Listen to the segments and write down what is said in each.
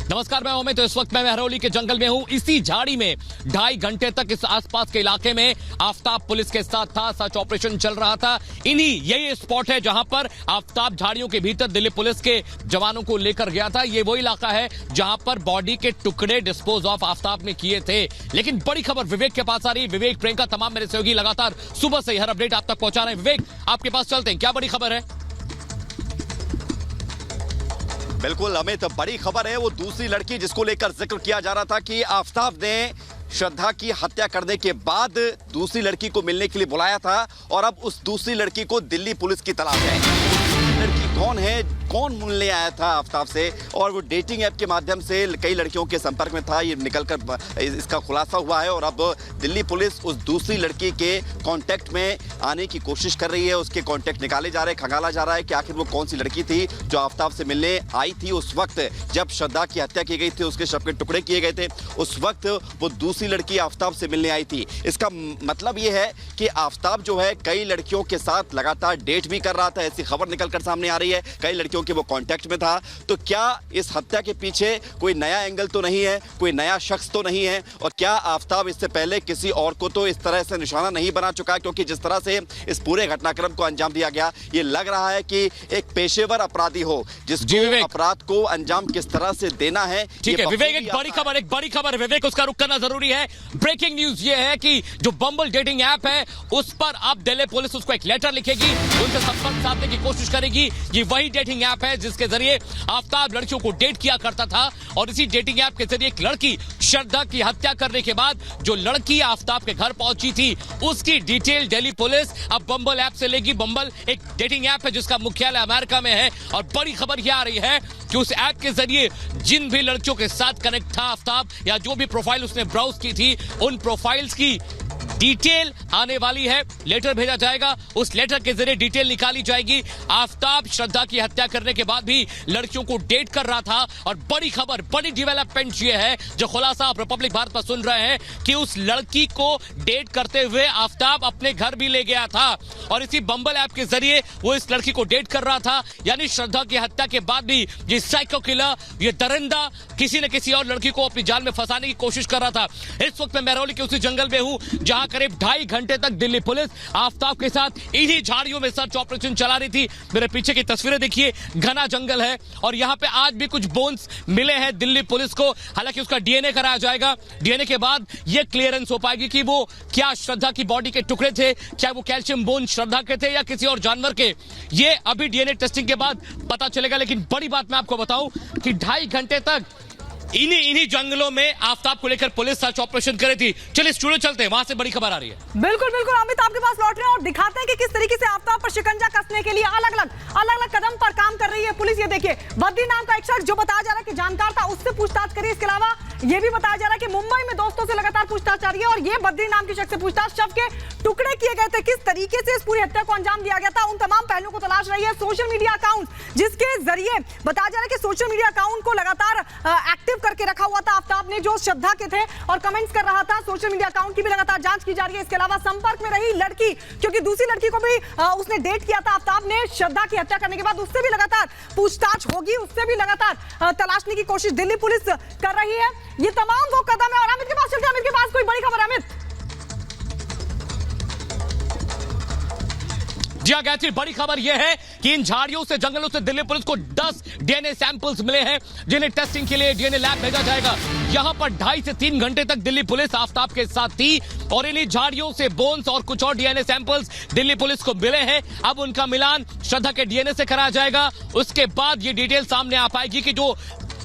नमस्कार, मैं अमित। तो इस वक्त मैं महरौली के जंगल में हूं। इसी झाड़ी में 2.5 घंटे तक इस आसपास के इलाके में आफताब पुलिस के साथ था। सर्च ऑपरेशन चल रहा था। यही स्पॉट है जहां पर आफताब झाड़ियों के भीतर दिल्ली पुलिस के जवानों को लेकर गया था। ये वो इलाका है जहां पर बॉडी के टुकड़े डिस्पोज ऑफ आफताब ने किए थे। लेकिन बड़ी खबर विवेक के पास आ रही है। विवेक, प्रियंका, तमाम मेरे सहयोगी लगातार सुबह से हर अपडेट आप तक पहुंचा रहे हैं। विवेक, आपके पास चलते हैं, क्या बड़ी खबर है? बिल्कुल अमित, बड़ी खबर है। वो दूसरी लड़की जिसको लेकर जिक्र किया जा रहा था कि आफताब ने श्रद्धा की हत्या करने के बाद दूसरी लड़की को मिलने के लिए बुलाया था और अब उस दूसरी लड़की को दिल्ली पुलिस की तलाश है। लड़की कौन है, कौन मिलने आया था आफताब से, और वो डेटिंग ऐप के माध्यम से कई लड़कियों के संपर्क में था, ये निकलकर इसका खुलासा हुआ है। और अब दिल्ली पुलिस उस दूसरी लड़की के कांटेक्ट में आने की कोशिश कर रही है। उसके कांटेक्ट निकाले जा रहे हैं, खंगाला जा रहा है कि आखिर वो कौन सी लड़की थी जो आफताब से मिलने आई थी उस वक्त जब श्रद्धा की हत्या की गई थी, उसके शव के टुकड़े किए गए थे। उस वक्त वो दूसरी लड़की आफताब से मिलने आई थी। इसका मतलब ये है कि आफताब जो है कई लड़कियों के साथ लगातार डेट भी कर रहा था, ऐसी खबर निकलकर सामने आ रही है। कई लड़कियों के वो कांटेक्ट में था। तो क्या इस हत्या के पीछे कोई नया एंगल तो नहीं है, कोई नया शख्स तो नहीं है? और क्या आफताब इससे पहले किसी और को तो इस तरह से निशाना नहीं बना चुका है? क्योंकि जिस तरह से इस पूरे घटनाक्रम को अंजाम दिया गया, ये लग रहा है कि एक पेशेवर अपराधी हो जिसको अपराध को अंजाम किस तरह से देना है। ठीक है विवेक, एक बड़ी खबर विवेक, उसका रुख करना जरूरी है। ब्रेकिंग न्यूज ये है कि जो बम्बल डेटिंग ऐप है उस पर अब दिल्ली पुलिस उसको एक लेटर लिखेगी, उनसे संपर्क साधने की कोशिश करेगी। ये वही डेटिंग ऐप है जिसके जरिए आफताब लड़कियों को डेट किया करता था। और इसी डेटिंग ऐप के जरिए एक लड़की श्रद्धा की हत्या करने के बाद जो लड़की आफताब के घर पहुंची थी उसकी डिटेल दिल्ली पुलिस अब बम्बल ऐप से लेगी। बम्बल एक डेटिंग ऐप है जिसका मुख्यालय अमेरिका में है। और बड़ी खबर यह आ रही है कि उस ऐप के जरिए जिन भी लड़कियों के साथ कनेक्ट था आफताब, या जो भी प्रोफाइल उसने ब्राउज की थी, उन प्रोफाइल्स की डिटेल आने वाली है। लेटर भेजा जाएगा, उस लेटर के जरिए डिटेल निकाली जाएगी। आफताब श्रद्धा की हत्या करने के बाद भी लड़कियों को डेट कर रहा था। और बड़ी खबर, बड़ी डेवलपमेंट ये है जो खुलासा आप रिपब्लिक भारत पर सुन रहे हैं कि उस लड़की को डेट करते हुए आफताब अपने घर भी ले गया था। और इसी बम्बल ऐप के जरिए वो इस लड़की को डेट कर रहा था। यानी श्रद्धा की हत्या के बाद भी ये साइको किलर, ये दरिंदा किसी न किसी और लड़की को अपनी जाल में फंसाने की कोशिश कर रहा था। इस वक्त मैं महरौली के उसी जंगल में हूं जहां करीब 2.5 घंटे तक दिल्ली पुलिस आफताब के साथ इन्हीं झाड़ियों में सर्च ऑपरेशन चला रही थी। मेरे पीछे की तस्वीरें देखिए, घना जंगल है और यहां पे आज भी कुछ बोन्स मिले हैं दिल्ली पुलिस को। हालांकि उसका डीएनए कराया जाएगा। डीएनए के बाद यह क्लियरेंस हो पाएगी कि वो क्या श्रद्धा की बॉडी के टुकड़े थे, क्या वो कैल्शियम बोन श्रद्धा के थे या किसी और जानवर के। ये अभी डीएनए टेस्टिंग के बाद पता चलेगा। लेकिन बड़ी बात मैं आपको बताऊं कि 2.5 घंटे तक इन्हीं जंगलों में आफताब को लेकर पुलिस सर्च ऑपरेशन कर रही थी। चलिए स्टूडियो चलते हैं, वहां से बड़ी खबर आ रही है। बिल्कुल अमित, आपके पास लौट रहे हैं और दिखाते हैं कि किस तरीके से आफताब पर शिकंजा कसने के लिए अलग अलग कदम पर काम कर रही है पुलिस। ये देखिए, बद्री नाम का एक शख्स जो बताया जा रहा है कि जानकार था, उससे पूछताछ करी। इसके अलावा ये भी बताया जा रहा है कि मुंबई में दोस्तों से लगातार पूछताछ जारी है। और ये बद्री नाम के शख्स से पूछताछ, शव के टुकड़े किए गए थे, किस तरीके से इस पूरी हत्या को अंजाम दिया गया था, उन तमाम पहलुओं को तलाश रही है। सोशल मीडिया अकाउंट जिसके जरिए बताया जा रहा है कि सोशल मीडिया अकाउंट को लगातार एक्टिव करके रखा हुआ था आफताब ने, जो श्रद्धा के थे और कमेंट्स कर रहा था। सोशल मीडिया अकाउंट की भी लगातार जांच की जा रही है। इसके अलावा संपर्क में रही लड़की, क्योंकि दूसरी लड़की को भी उसने डेट किया था आफताब ने श्रद्धा की हत्या करने के बाद, उससे भी लगातार पूछताछ होगी, उससे भी लगातार तलाशने की कोशिश दिल्ली पुलिस कर रही है। ये तमाम वो कदम है। और अमित के पास चलते हैं, अमित के पास कोई बड़ी खबर है। अमित जी हाँ गायत्री, बड़ी खबर यह है कि इन झाड़ियों से, जंगलों से दिल्ली पुलिस को 10 डीएनए सैंपल्स मिले हैं जिन्हें टेस्टिंग के लिए डीएनए लैब भेजा जाएगा। यहां पर 2.5 से 3 घंटे तक दिल्ली पुलिस आफताब के साथ थी और इन्हीं झाड़ियों से बोन्स और कुछ और डीएनए सैंपल्स दिल्ली पुलिस को मिले हैं। अब उनका मिलान श्रद्धा के डीएनए से कराया जाएगा। उसके बाद ये डिटेल सामने आ पाएगी कि जो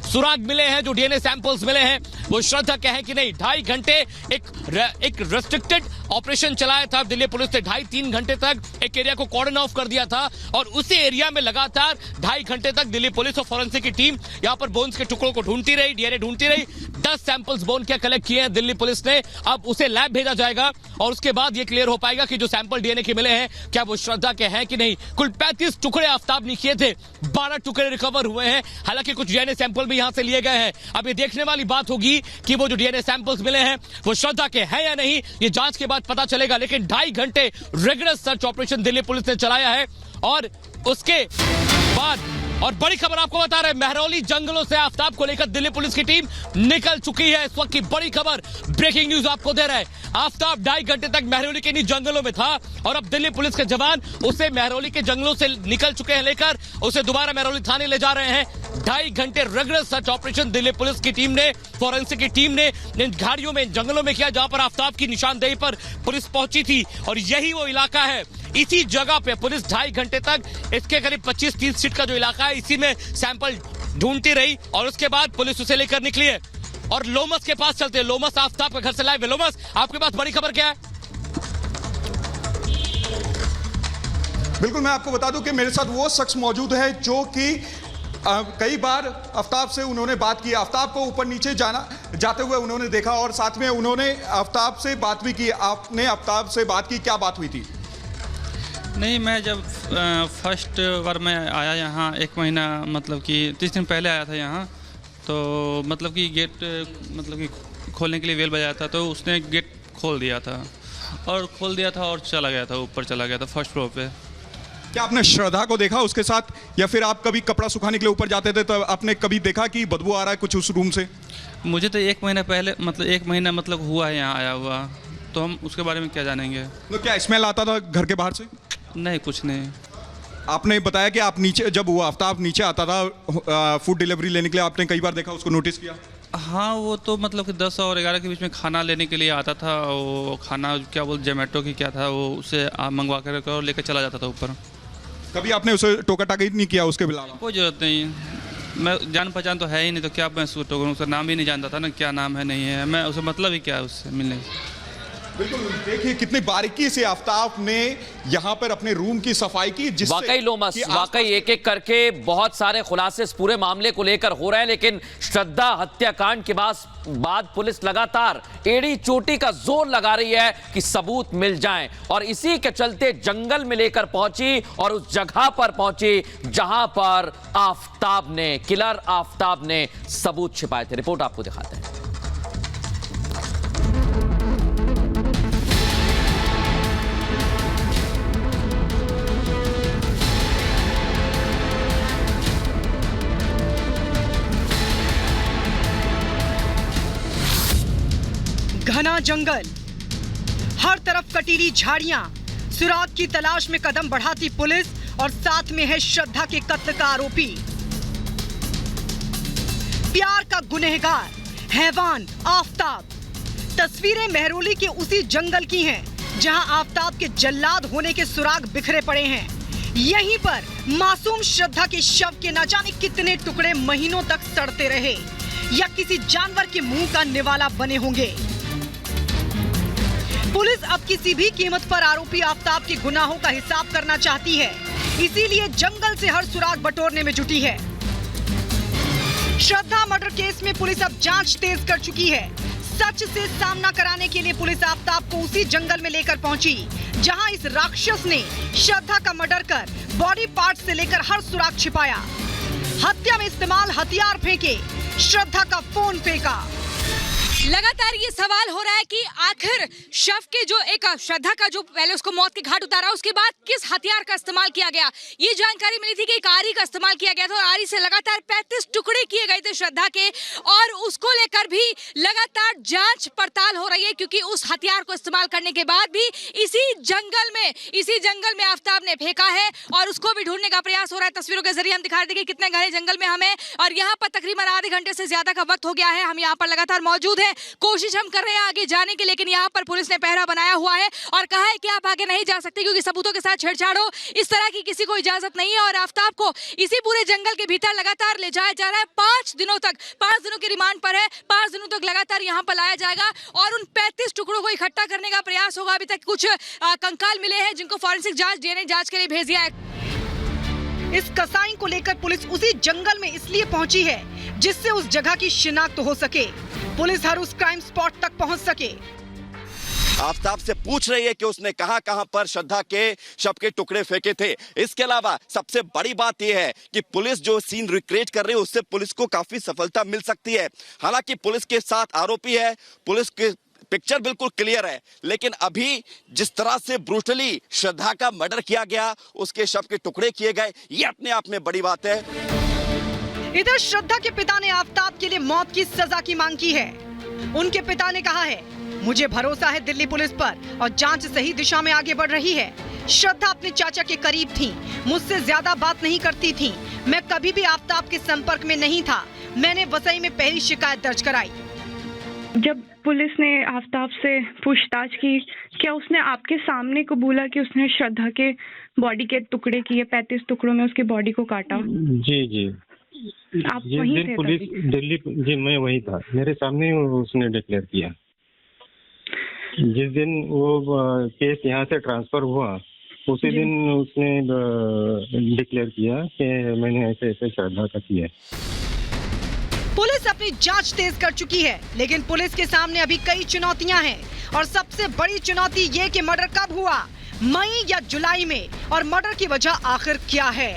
सुराग मिले हैं, जो डीएनए सैंपल्स मिले हैं, वो श्रद्धा के हैं कि नहीं। 2.5 घंटे एक रेस्ट्रिक्टेड ऑपरेशन चलाया था दिल्ली पुलिस ने। 2.5-3 घंटे तक एक एरिया को कॉर्डन ऑफ कर दिया था और उसी एरिया में लगातार 2.5 घंटे तक दिल्ली पुलिस और फॉरेंसिक की टीम यहां पर बोन्स के टुकड़ों को ढूंढती रही, डीएनए ढूंढती रही। 10 सैंपल्स बोन के कलेक्ट किए हैं दिल्ली पुलिस ने। अब उसे लैब भेजा जाएगा और उसके बाद यह क्लियर हो पाएगा कि जो सैंपल डीएनए के मिले हैं क्या वो श्रद्धा के हैं कि नहीं। कुल 35 टुकड़े आफताब ने किए थे, 12 टुकड़े रिकवर हुए हैं। हालांकि कुछ डीएनए सैंपल भी यहां से लिए गए हैं। अब ये देखने वाली बात होगी कि वो जो डीएनए सैंपल्स मिले हैं वो श्रद्धा के हैं या नहीं, ये जांच के बाद पता चलेगा। लेकिन 2.5 घंटे rigorous search operation Delhi police ने चलाया है और उसके बाद और बड़ी खबर आपको बता रहे हैं, महरौली जंगलों से आफताब को लेकर दिल्ली पुलिस की टीम निकल चुकी है। इस वक्त की बड़ी खबर, ब्रेकिंग न्यूज आपको दे रहा है। आफताब 2.5 घंटे तक महरौली के इन जंगलों में था और अब दिल्ली पुलिस के जवान उसे महरौली के जंगलों से निकल चुके हैं लेकर, उसे दोबारा महरौली थाने ले जा रहे हैं। 2.5 घंटे रगड़स सर्च ऑपरेशन दिल्ली पुलिस की टीम ने, फॉरेंसिक की टीम ने इन झाड़ियों में, जंगलों में किया जहां पर आफताब की निशानदेही पर पुलिस पहुंची थी। और यही वो इलाका है, इसी जगह पे पुलिस 2.5 घंटे तक इसके करीब 25-30 फीट का जो इलाका है, इसी में सैंपल ढूंढती रही और उसके बाद पुलिस उसे लेकर निकली है। और लोमस के पास चलते हैं। लोमस आफताब के घर से लाइव है। लोमस, आपके पास बड़ी खबर क्या है? बिल्कुल, मैं आपको बता दूं कि मेरे साथ वो शख्स मौजूद है जो कि कई बार आफताब से उन्होंने बात की। आफताब को ऊपर नीचे जाते हुए उन्होंने देखा और साथ में उन्होंने आफताब से बात भी की। आपने आफताब से बात की, क्या बात हुई थी? नहीं, मैं जब फर्स्ट बार मैं आया यहाँ 1 महीना मतलब कि 30 दिन पहले आया था यहाँ, तो मतलब कि गेट मतलब कि खोलने के लिए बेल बजाया था, तो उसने गेट खोल दिया था और चला गया था, ऊपर चला गया था फर्स्ट फ्लोर पे। क्या आपने श्रद्धा को देखा उसके साथ, या फिर आप कभी कपड़ा सुखाने के लिए ऊपर जाते थे तो आपने कभी देखा कि बदबू आ रहा है कुछ उस रूम से? मुझे तो 1 महीना पहले मतलब 1 महीना मतलब हुआ है यहाँ आया हुआ, तो हम उसके बारे में क्या जानेंगे। तो क्या स्मेल आता था घर के बाहर से? नहीं, कुछ नहीं। आपने बताया कि आप नीचे, जब वो आफताब नीचे आता था फूड डिलीवरी लेने के लिए, आपने कई बार देखा, उसको नोटिस किया? हाँ, वो तो मतलब कि 10 और 11 के बीच में खाना लेने के लिए आता था। वो खाना क्या बोल, जोमेटो की क्या था, वो उसे मंगवा कर और लेकर चला जाता था ऊपर। कभी आपने उसे टोका टाकी नहीं किया उसके अलावा? कोई जरूरत नहीं, मैं जान पहचान तो है ही नहीं, तो क्या मैं उसको टोकरूँ? उसका नाम ही नहीं जानता था ना, क्या नाम है नहीं है, मैं उसे मतलब ही क्या है उससे मिलने से। बिल्कुल, देखिए कितनी बारीकी से आफताब ने यहाँ पर अपने रूम की सफाई की, जिससे वाकई लोमस, वाकई एक एक करके बहुत सारे खुलासे इस पूरे मामले को लेकर हो रहे हैं। लेकिन श्रद्धा हत्याकांड के बाद पुलिस लगातार एड़ी चोटी का जोर लगा रही है कि सबूत मिल जाएं, और इसी के चलते जंगल में लेकर पहुंची और उस जगह पर पहुंची जहां पर आफताब ने, किलर आफताब ने सबूत छिपाए थे। रिपोर्ट आपको दिखाते हैं। घना जंगल, हर तरफ कटीली झाड़ियां, सुराग की तलाश में कदम बढ़ाती पुलिस और साथ में है श्रद्धा के कत्ल का आरोपी। प्यार का गुनहगार, हैवान आफताब। तस्वीरें महरौली के उसी जंगल की हैं जहां आफताब के जल्लाद होने के सुराग बिखरे पड़े हैं। यहीं पर मासूम श्रद्धा के शव के न जाने कितने टुकड़े महीनों तक सड़ते रहे या किसी जानवर के मुंह का निवाला बने होंगे। पुलिस अब किसी भी कीमत पर आरोपी आफताब के गुनाहों का हिसाब करना चाहती है, इसीलिए जंगल से हर सुराग बटोरने में जुटी है। श्रद्धा मर्डर केस में पुलिस अब जांच तेज कर चुकी है। सच से सामना कराने के लिए पुलिस आफताब को उसी जंगल में लेकर पहुंची जहां इस राक्षस ने श्रद्धा का मर्डर कर बॉडी पार्ट से लेकर हर सुराग छिपाया। हत्या में इस्तेमाल हथियार फेंके, श्रद्धा का फोन फेंका। लगातार ये सवाल हो रहा है कि आखिर शव के जो एक श्रद्धा का जो पहले उसको मौत के घाट उतारा, उसके बाद किस हथियार का इस्तेमाल किया गया। ये जानकारी मिली थी कि एक आरी का इस्तेमाल किया गया था और आरी से लगातार 35 टुकड़े किए गए थे श्रद्धा के, और उसको लेकर भी लगातार जांच पड़ताल हो रही है, क्योंकि उस हथियार को इस्तेमाल करने के बाद भी इसी जंगल में आफताब ने फेंका है और उसको भी ढूंढने का प्रयास हो रहा है। तस्वीरों के जरिए हम दिखा देंगे कितने घने जंगल में हमें, और यहाँ पर तकरीबन आधे घंटे से ज्यादा का वक्त हो गया है। हम यहाँ पर लगातार मौजूद है, कोशिश हम कर रहे हैं आगे जाने की, लेकिन यहाँ पर पुलिस ने पहरा बनाया हुआ है और कहा है कि आप आगे नहीं जा सकते क्योंकि सबूतों के साथ छेड़छाड़ हो, इस तरह की किसी को इजाजत नहीं है। और आफताब को इसी पूरे जंगल के भीतर लगातार ले जाया जा रहा है। 5 दिनों की रिमांड पर है। 5 दिनों तक लगातार यहाँ पर लाया जाएगा और उन 35 टुकड़ों को इकट्ठा करने का प्रयास होगा। अभी तक कुछ कंकाल मिले हैं जिनको फॉरेंसिक जांच, डीएनए जांच के लिए भेज दिया है। इस कसाई को लेकर पुलिस उसी जंगल में इसलिए पहुंची है जिससे उस जगह की शिनाख्त हो सके, पुलिस हर उस क्राइम स्पॉट तक पहुंच सके। आफताब से पूछ रही है कि उसने कहां पर श्रद्धा के शव के टुकड़े फेंके थे। इसके अलावा सबसे बड़ी बात यह है कि पुलिस जो सीन रिक्रिएट कर रही है उससे पुलिस को काफी सफलता मिल सकती है। हालांकि पुलिस के साथ आरोपी है, पुलिस के पिक्चर बिल्कुल क्लियर है, लेकिन अभी जिस तरह से ब्रूटली श्रद्धा का मर्डर किया गया, उसके शव के टुकड़े किए गए, ये अपने आप में बड़ी बात है। इधर श्रद्धा के पिता ने आफताब के लिए मौत की सजा की मांग की है। उनके पिता ने कहा है, मुझे भरोसा है दिल्ली पुलिस पर और जांच सही दिशा में आगे बढ़ रही है। श्रद्धा अपने चाचा के करीब थी, मुझसे ज्यादा बात नहीं करती थी। मैं कभी भी आफताब के संपर्क में नहीं था। मैंने वसई में पहली शिकायत दर्ज कराई। जब पुलिस ने आफताब से पूछताछ की, क्या उसने आपके सामने कबूला कि उसने श्रद्धा के बॉडी के टुकड़े किए, 35 टुकड़ों में उसकी बॉडी को काटा? जी जी, आप जिस वहीं दिन थे पुलिस तभी? दिल्ली, जी मैं वही था, मेरे सामने ही उसने डिक्लेयर किया। जिस दिन वो केस यहाँ से ट्रांसफर हुआ, उसी दिन उसने डिक्लेयर किया कि मैंने ऐसे ऐसे श्रद्धा का किया। पुलिस अपनी जांच तेज कर चुकी है, लेकिन पुलिस के सामने अभी कई चुनौतियां हैं और सबसे बड़ी चुनौती ये कि मर्डर कब हुआ, मई या जुलाई में, और मर्डर की वजह आखिर क्या है।